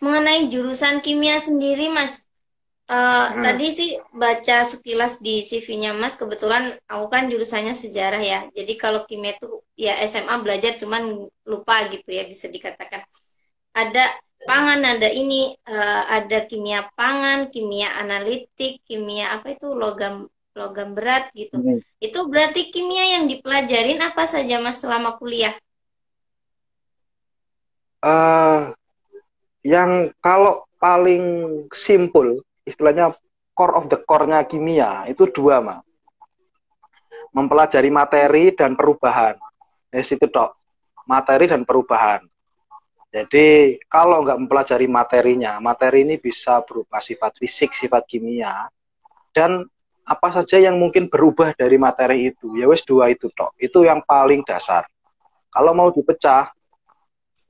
mengenai jurusan kimia sendiri, Mas. Hmm. Tadi sih baca sekilas di CV-nya Mas, kebetulan aku kan jurusannya sejarah ya. Jadi kalau kimia itu ya SMA belajar cuman lupa gitu ya bisa dikatakan. Ada pangan, ada ini, ada kimia pangan, kimia analitik, kimia apa itu logam logam berat gitu. Hmm. Itu berarti kimia yang dipelajarin apa saja Mas selama kuliah? Eh, yang kalau paling simpel, istilahnya core of the core-nya kimia itu dua, Mas. Mempelajari materi dan perubahan. Itu dok, materi dan perubahan. Jadi kalau nggak mempelajari materinya, materi ini bisa berupa sifat fisik, sifat kimia, dan apa saja yang mungkin berubah dari materi itu. Ya wes dua itu dok. Itu yang paling dasar. Kalau mau dipecah,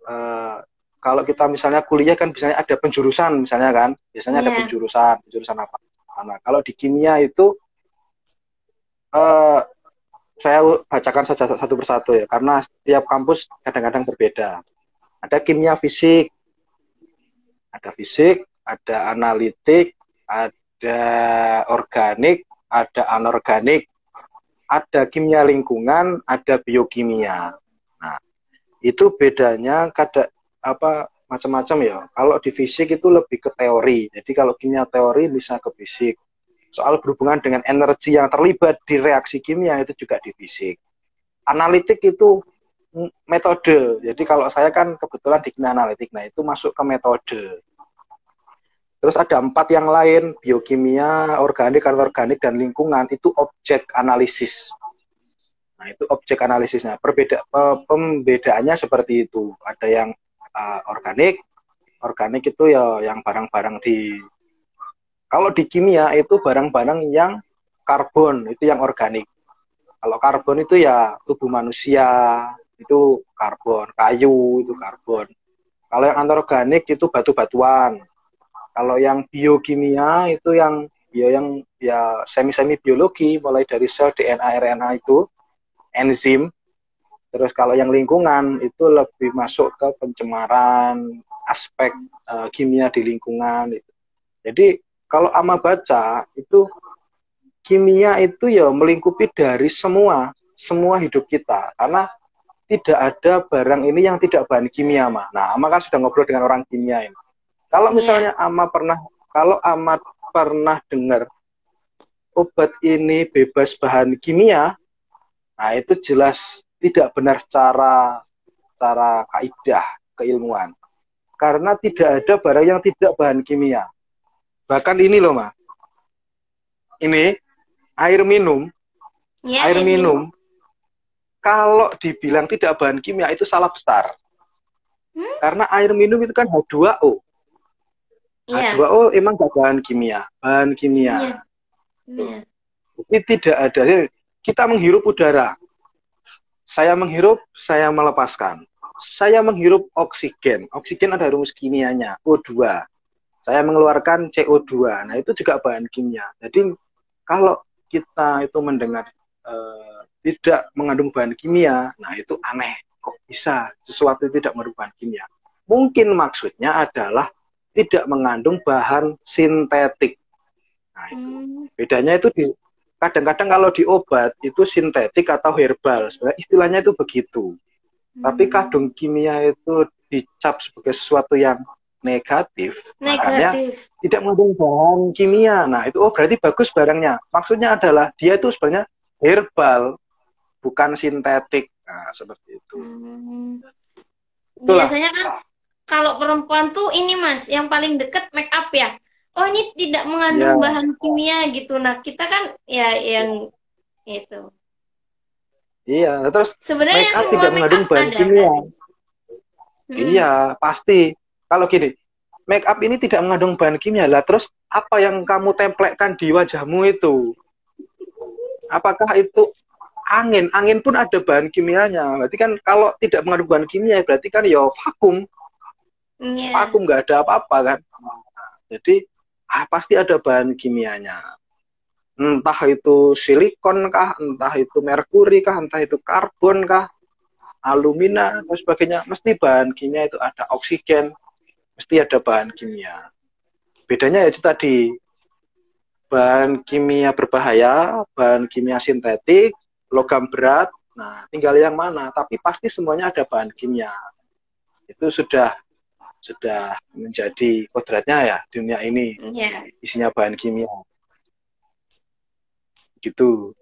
eh, kalau kita misalnya kuliah kan misalnya ada penjurusan misalnya kan, biasanya ada Ya, penjurusan, penjurusan apa? Nah, kalau di kimia itu eh, saya bacakan saja satu persatu ya, karena setiap kampus kadang-kadang berbeda. Ada fisik, ada analitik, ada organik, ada anorganik, ada kimia lingkungan, ada biokimia. Nah, itu bedanya apa macam-macam ya. Kalau di fisik itu lebih ke teori. Jadi kalau kimia teori bisa ke fisik. Soal berhubungan dengan energi yang terlibat di reaksi kimia itu juga di fisik. Analitik itu metode. Jadi kalau saya kan kebetulan di kimia analitik, nah itu masuk ke metode. Terus ada empat yang lain, biokimia, organik, anorganik, dan lingkungan, itu objek analisis. Nah, itu objek analisisnya. Pembedaannya seperti itu. Ada yang organik, organik itu ya yang barang-barang di, kalau di kimia itu barang-barang yang karbon, itu yang organik. Kalau karbon itu ya tubuh manusia, itu karbon, kayu itu karbon. Kalau yang anorganik itu batu-batuan. Kalau yang biokimia itu yang ya semi-semi biologi, mulai dari sel, DNA, RNA itu, enzim. Terus kalau yang lingkungan itu lebih masuk ke pencemaran aspek kimia di lingkungan. Jadi kalau ama baca itu kimia itu ya melingkupi dari semua hidup kita, karena tidak ada barang ini yang tidak bahan kimia, mah. Nah, ama kan sudah ngobrol dengan orang kimia ini. Kalau iya. misalnya kalau ama pernah dengar obat ini bebas bahan kimia, nah itu jelas tidak benar secara kaidah keilmuan. Karena tidak ada barang yang tidak bahan kimia. Bahkan ini loh, mah. Ini air minum, Ya, air air minum. minum kalau dibilang tidak bahan kimia itu salah besar. Hmm? Karena air minum itu kan H2O. Iya. H2O emang gak bahan kimia, bahan kimia. Kimia. Tuh. Kimia. Jadi tidak ada. Kita menghirup udara. Saya menghirup, saya melepaskan. Saya menghirup oksigen. Oksigen ada rumus kimianya, O2. Saya mengeluarkan CO2. Nah, itu juga bahan kimia. Jadi kalau kita itu mendengar tidak mengandung bahan kimia, nah itu aneh. Kok bisa sesuatu tidak mengandung bahan kimia? Mungkin maksudnya adalah tidak mengandung bahan sintetik. Nah, itu. Hmm. Bedanya itu kadang-kadang kalau di obat itu sintetik atau herbal. Sebenarnya istilahnya itu begitu. Tapi Hmm. kadung kimia itu dicap sebagai sesuatu yang negatif, makanya Negatif. tidak mengandung bahan kimia. Nah, itu berarti bagus barangnya. Maksudnya adalah dia itu sebenarnya herbal, bukan sintetik. Nah, seperti itu. Hmm. Itulah. Biasanya kan kalau perempuan tuh ini Mas, yang paling deket make up ya. Oh ini tidak mengandung Ya, bahan kimia gitu. Nah kita kan ya yang itu. iya. Terus make Sebenarnya up semua tidak make mengandung up bahan ada kan? kimia. Iya, Hmm. pasti. Kalau gini, make up ini tidak mengandung bahan kimia lah. Terus apa yang kamu templekkan di wajahmu itu? Apakah itu angin? Angin pun ada bahan kimianya. Berarti kan kalau tidak mengandung bahan kimia, berarti kan ya vakum. Iya. Vakum nggak ada apa-apa kan. Jadi pasti ada bahan kimianya. Entah itu silikon kah, entah itu merkuri kah, entah itu karbon kah, alumina dan sebagainya. Mesti bahan kimia itu ada oksigen. mesti ada bahan kimia. Bedanya itu tadi, bahan kimia berbahaya, bahan kimia sintetik, logam berat, nah tinggal yang mana, tapi pasti semuanya ada bahan kimia. Itu sudah menjadi kodratnya ya, dunia ini Ya. isinya bahan kimia. Gitu.